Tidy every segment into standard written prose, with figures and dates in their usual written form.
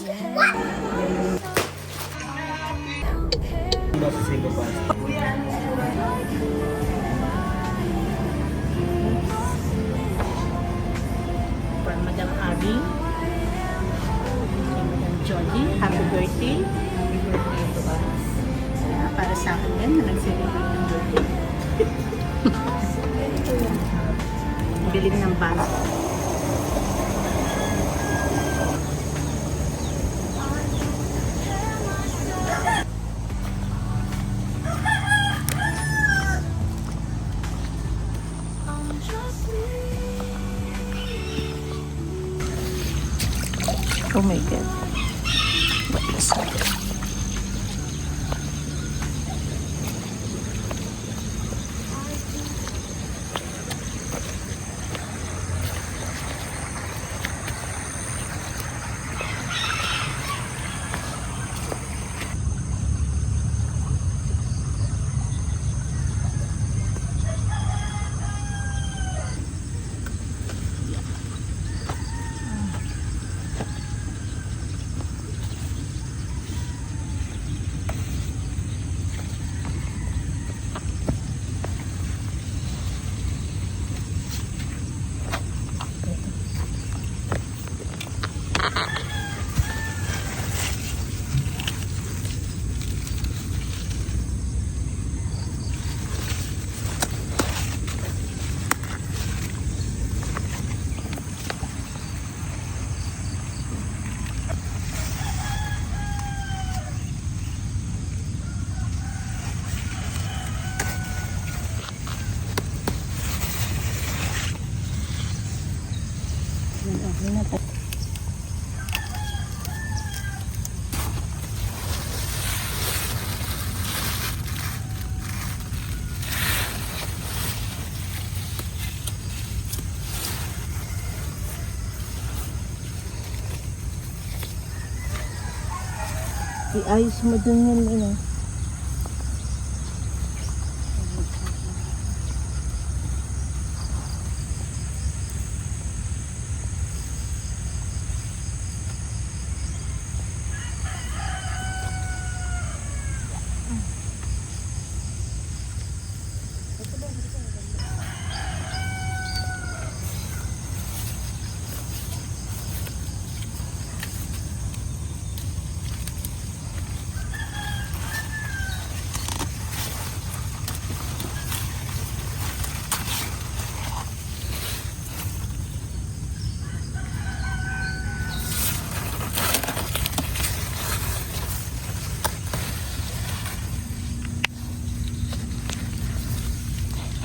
For Madam Abby. Madam Jolly, happy birthday. Happy birthday to us. Yeah, para sa akin yan na nag-celebrate ng birthday. Biling ng band. Oh my God. What is that? Iayos mo dun yan, ano.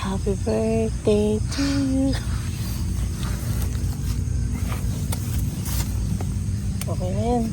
Happy birthday to you. Okay na yan.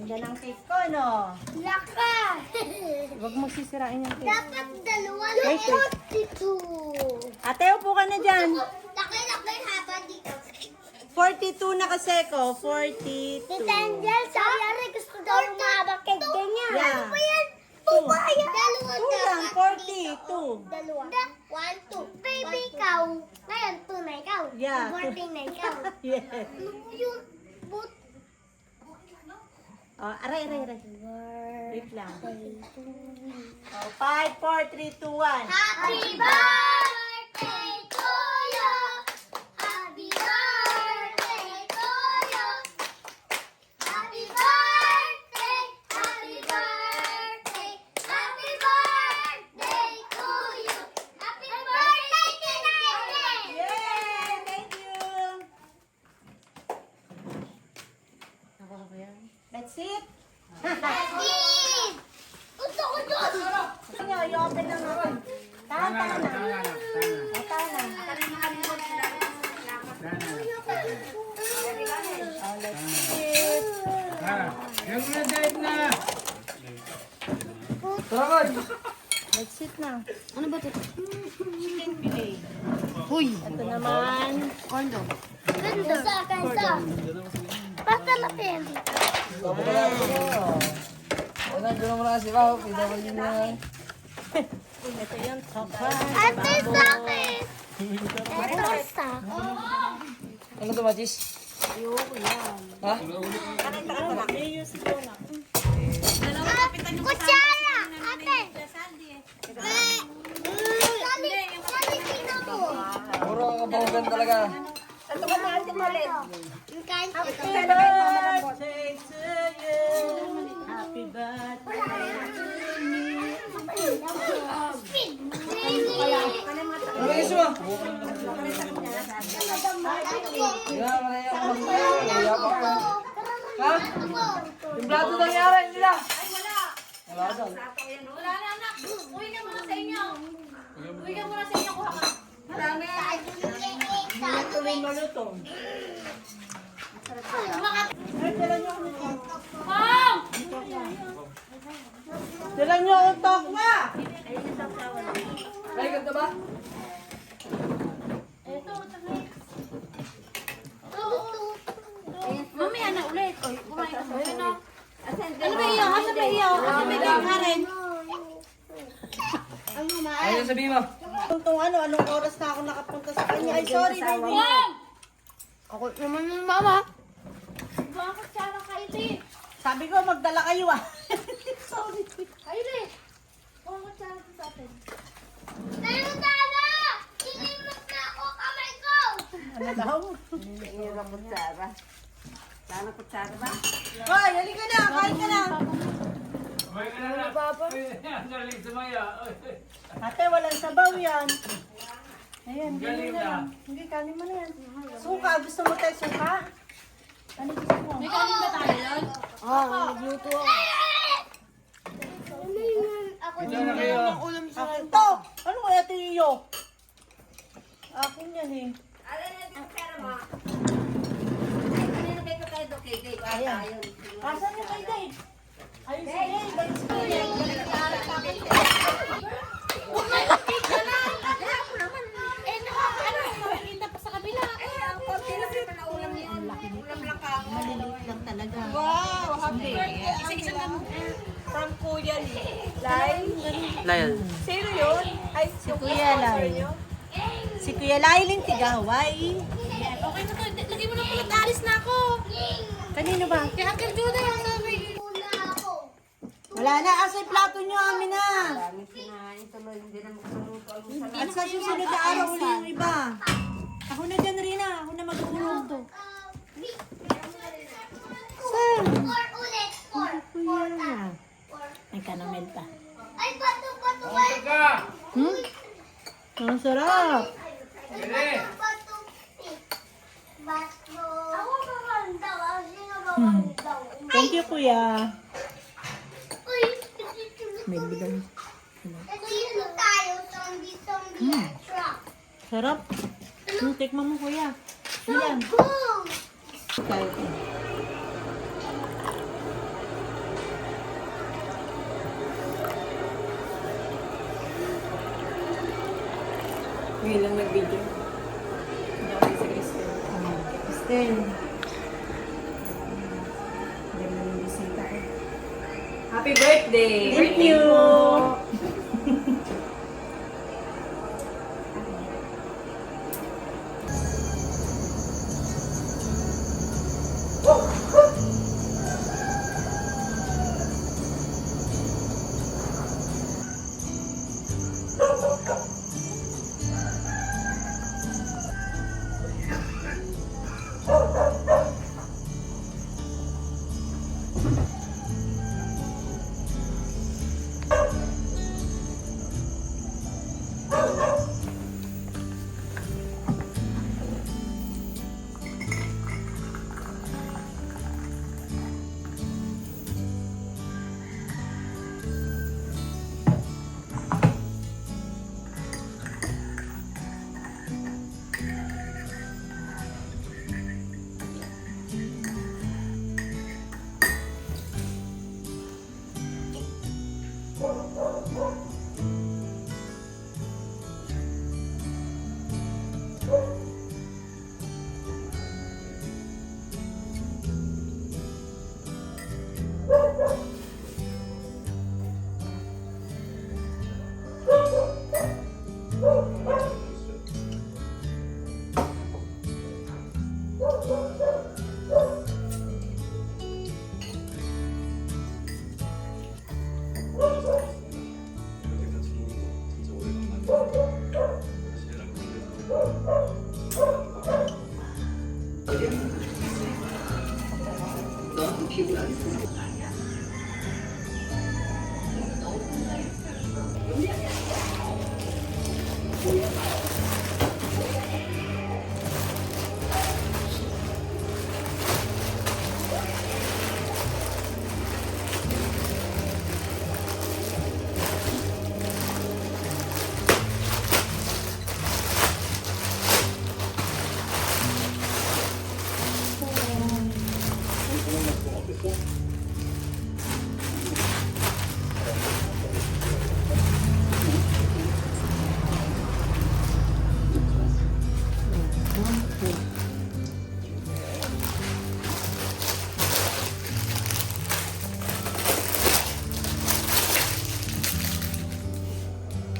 Ganda ng cake ko, no? Laka! Huwag mo sisirain yung cake. Dapat dalawa Wait, lang. wait. 42. Ate, upo ka na dyan. Laki haba dito. 42 na kasi ko. 42. Tita Angel, sayari gusto daw ng mahaba cake ganyan. Yeah. Ano ba yan? Tuba yan. Dalawa 2 lang, 42. Dalawa. 1, 2. Baby, ikaw. Ngayon, 2 na ikaw. Yeah. Birthday na ikaw. Yes. Ano mo yun? But, Oh, aray. Wait lang. Oh, 5, 4, 3, 2, 1. Happy birthday to you. Happy birthday to you. Happy birthday. Happy birthday. Happy birthday to you. Happy birthday, Tina Angel. Yay! Thank you! Nakuha ko yan. That's it! Steve! Gusto ko dyan. Ano, i-open na naman. Tama na. Oh, let's see. Yung na-date na! Let's sit na. Ano ba ito? Chicken fillet. Huy! Ito naman. Corn dog. Ganda. Ganda. Basta lapin. Ito yung top Ate, sa akin. Ito sa Ano to, Matis? Ayoko yan. Ha? Ano na? Use ito na. Kutsara! Ate! Sali sino mo? Puro kabahugan talaga. Ito ka na, ate malit. Yung kain ko. Happy birthday to you. Happy birthday to me. Ano gusto mo? Kaya maraya ako mag-kaya pa ako. Ha? Yung plato nangyari, hindi na. Wala daw. Wala na anak. Uwi ka muna sa inyo. Uwi ka muna sa inyo. Kuha ka. Marami. Ito may malutong. Ay, dala niyo ako nito. Mom! Dala niyo ako tokwa. Kaya ganda ba? Mamaya na ulit. Oy, kumain ka muna. Ayun o. Ano ba iyo? Ano ba iyo? Ano ba iyo? Karen? Ano yung sabihin mo? Tungtong anong oras na ako nakapunta sa kanya. Ay, sorry, baby. Mom! Ako naman yung mama. Bakit sana kayo din? Sabi ko, magdala kayo ah. Sorry. Kayo din. Bakit sana sa atin? Pero sana! Inimot na ako kamay ko! Ano daw? Hoy, halika na. Kain ka na. Kumain ka na na! Papa? Ang galing sumaya! Ate, walang sabaw yan. Ayan, Galing bili na na. lang. Hindi, kanin mo na yan. Suka, gusto mo tayo suka? Ano gusto mo? May kanin ba tayo yun? Oo, nagluto ako. Ako Diyan na kayo! Akin to! Ano kaya tiyo? Akin yan eh. Ayan. Asan yung kay Dave? Ayun si Dave. Ayun si Dave. Maliliit lang talaga. Wow! Happy birthday! Isa-isa ka muna. From Kuya Lai. Lion. Sino yun? Ay, Si Kuya Lai. Si Kuya Lai Ling tiga Hawaii. Okay na to. Lagay mo na pala. Alis na ako. Kanino ba? Kay Uncle Jude yung sabi. muna ako. Wala na. Asa yung plato nyo amin na. At sa susunod na araw uli yung iba. Ako na dyan rin ah. Ako na mag-uuluto. Saan? 4 ulit. 4. 4 times. May kanamel pa. Ay, bato. Punta ka! Hmm? Ang sarap. Dili! Bato. Ako ba man daw? Sino ba man daw? Thank you, Kuya. Uy, May bilang. dito tayo. Zombie truck. Sarap. Tikman mo, Kuya. Ilan? Boom! Tayo. video. Hindi ako si Kristen. Kristen. Galing yung bisita ko. Happy birthday! Thank you!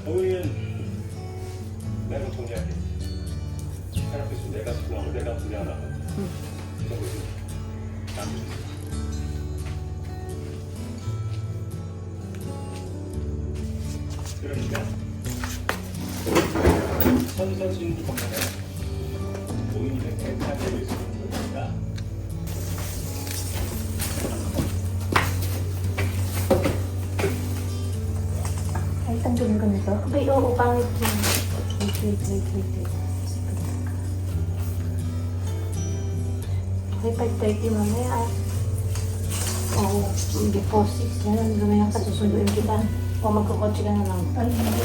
어머니는 내가 정리할게. 테라피스 내가 수고하고 내가 분야하다가 그러고 있어. 그러니까 선선수님도 건강해. 모임에 괜찮게 있으면 좋으니까. Ay, tanggalin ko nito. Ay, oo, pangit yun. Wait. Okay, 5:30 mamaya ah. Oo, before 6 na lang. Gamaya ka, susunduin kita. O magkakotse ka na lang. Ay, hindi.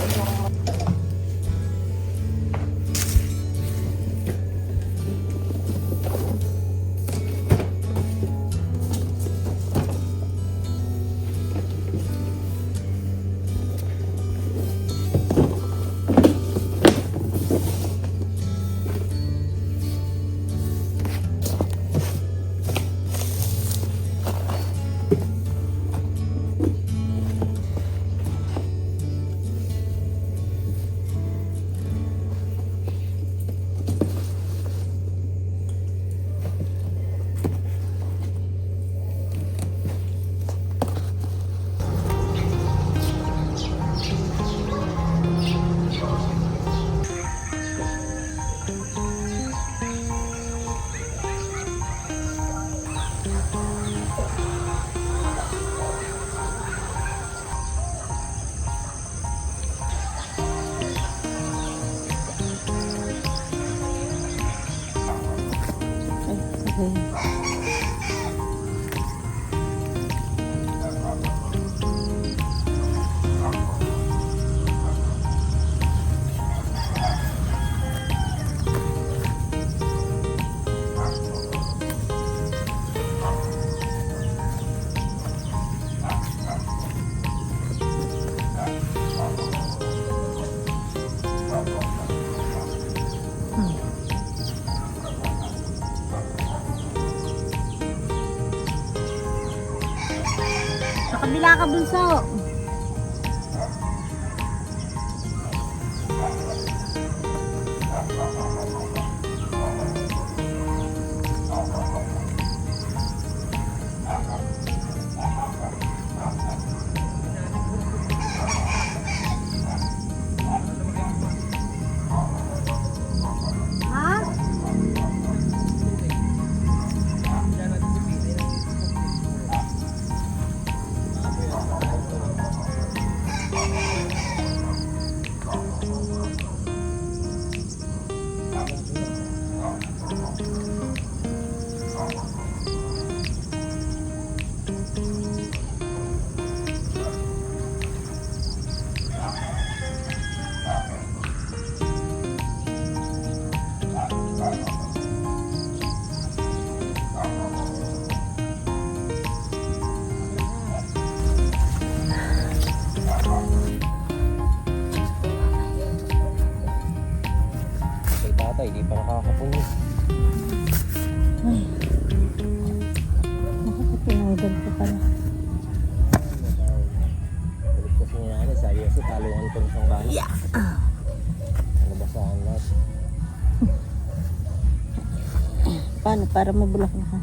Sa kabila ka, bunso. Ha? Kay tatay, di pa nakakapulis. Pinudol ko pala. Ulit kasi niya ano, sabi kasi talungan ko ng isang bahay. Nabasahan lahat. Paano? Para mabulak na ka.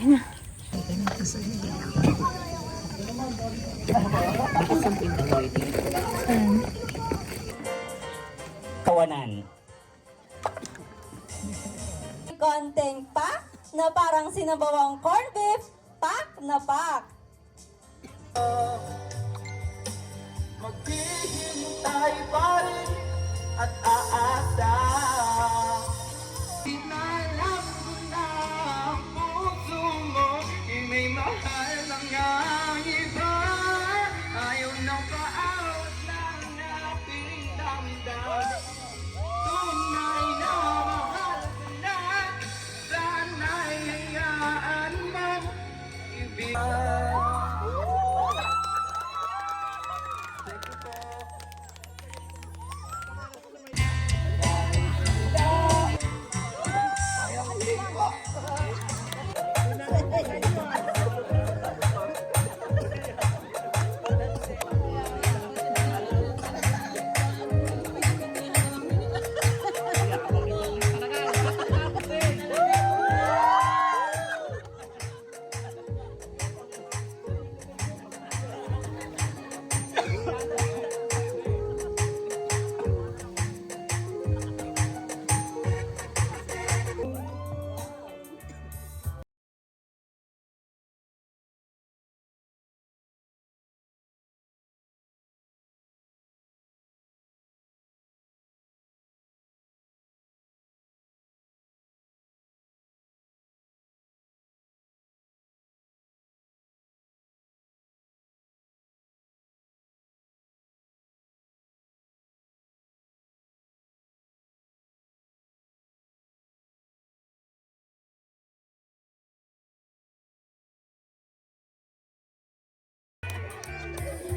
Mahirap sitwasyon. Kawanan. Konting pak na parang sinabawang corned beef, pak na pak. Maghihintay pa rin at aasa. Inalam ko na ang puso mo may mahal ng iba. Ayaw na paawat ng ating damdamin. Tunay na mahal ko na. Sana'y hayaan mo ibig.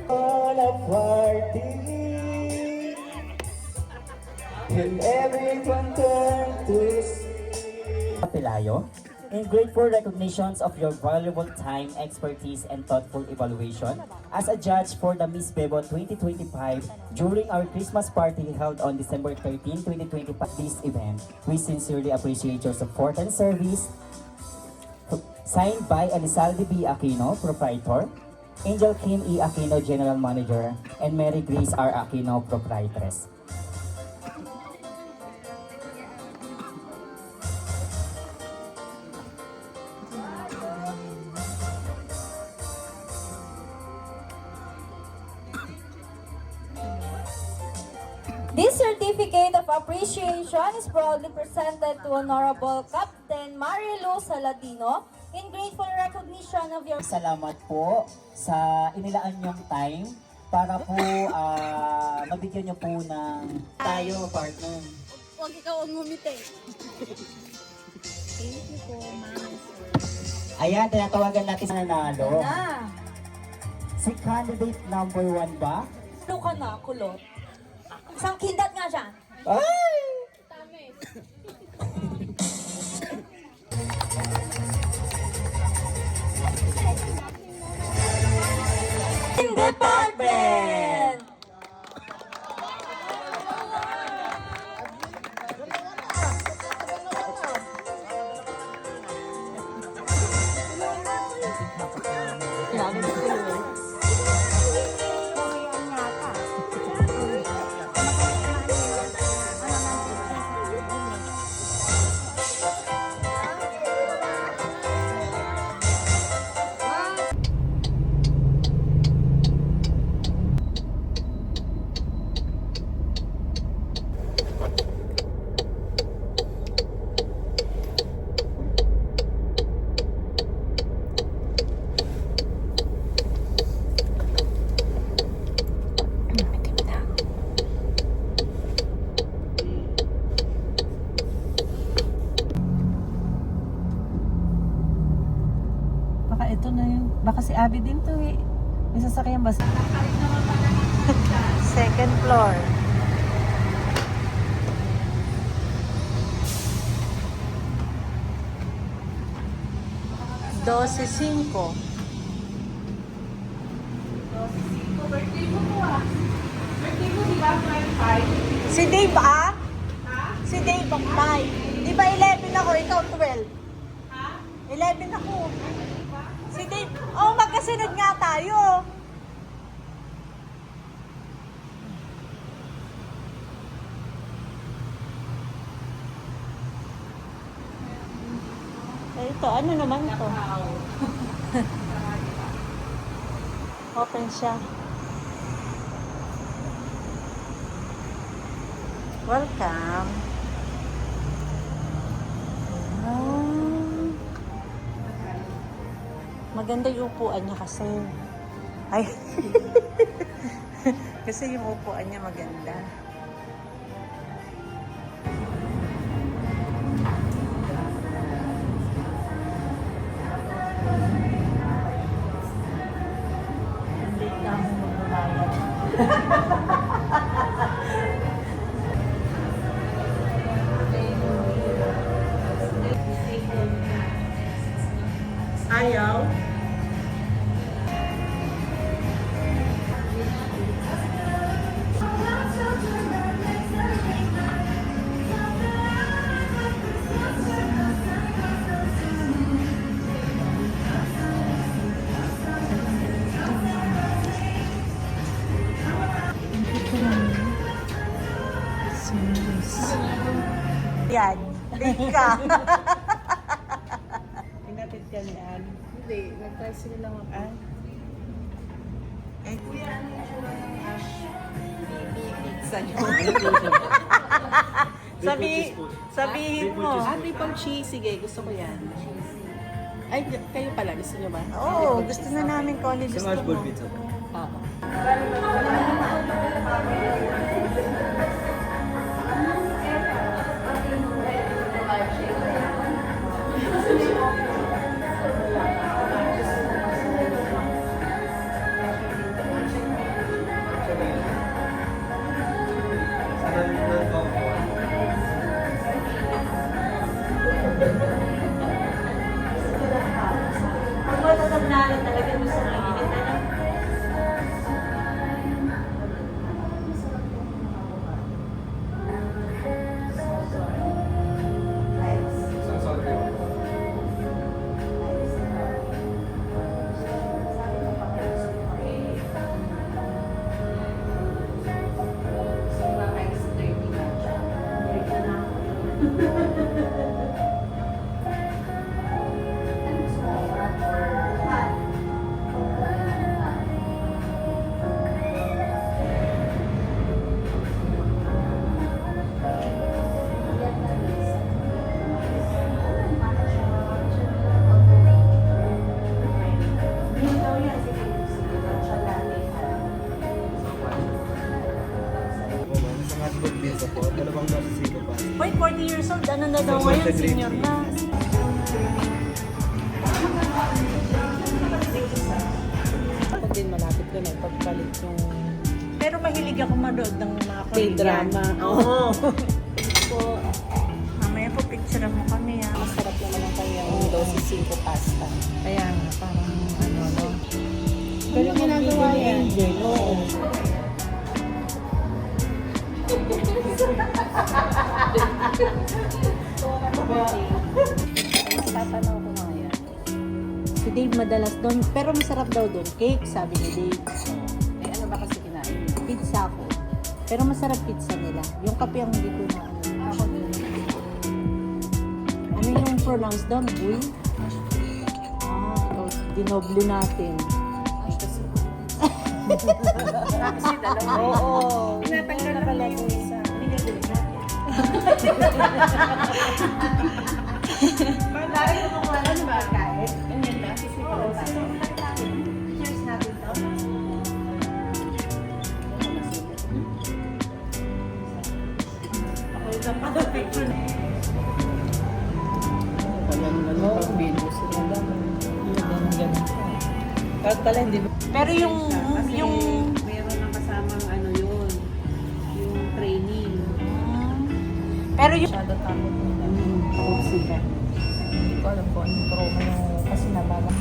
On a party, and everyone turned to Pilayo, in grateful recognitions of your valuable time, expertise, and thoughtful evaluation as a judge for the Miss Bebo 2025 during our Christmas party held on December 13, 2025. This event, we sincerely appreciate your support and service. Signed by Elizalde B. Aquino, Proprietor, Angel Kim E. Aquino, General Manager, and Mary Grace R. Aquino, Proprietress. This certificate of appreciation is proudly presented to Honorable Captain Marilu Saladino in grateful recognition of your Salamat po sa inilaan niyong time para po mabigyan niyo po ng tayo, partner. Huwag ikaw ang ngumiti. Ayan, tinatawagan natin sa nanalo. na. Si candidate number 1 ba? Ano ka na, kulot? Isang kindat nga siya. Ay! In department! Baka ito na yun. Baka si Abby din to eh. May sasakyan ba? Second floor. Dose 5. Si Dave Si Dave ang 5. Di ba 11 ako, ikaw 12? 11 ako. Si Dave, magkasunod nga tayo. Ito, ano naman to? Open siya. Welcome. Maganda yung upuan niya kasi. Ay. Kasi yung upuan niya maganda. Hindi na ako magbabayad. Ayaw. Yan. Late ka. Pinatid ka niyan. Hindi, nag-tricycle lang ako. Eh, kuya, ano yung tsura ng hash? Pizza niyo. Sabihin mo. Triple cheese. Sige, gusto ko yan. Ay, kayo pala. Gusto niyo ba? Oo, gusto na namin kung ano gusto mo. Oo. Pag matatandaan na talaga gusto mo init na lang. 40 years old, ano na daw ngayon, senior na. Ako din malapit ko na pagpalit yung Pero mahilig ako manood ng mga K-drama. Oo. So, mamaya po picture mo kami ha. Masarap naman ang kanyang dosis 5 pasta. Kaya nga, parang ano, no? Pero ginagawa yan. Oo. Tatanaw ko nga yan. Si Dave madalas doon, pero masarap daw doon. Cake, sabi ni Dave. Eh, ano ba kasi kinain? Pizza ko. Pero masarap pizza nila. Yung kape ang hindi ko na ano. Ano yung pronounce doon? Buy? Ikaw, dinoble natin. Kasi dalawa. Oo. Tinatanggal na pala yung isa. Binibili natin. Dahil kumukuha na ba? Kahit? Ganyan ba? Oo. Cheers natin to. Ako yung picture. Ano, pag-video sila lang. Ganun. Kahit pala hindi mo. Pero yung Meron ng kasamang ano yun. Yung training. pero yung Masyado tamot nila. Takot sila. Hindi ko alam kung anong promo yung kasi namama.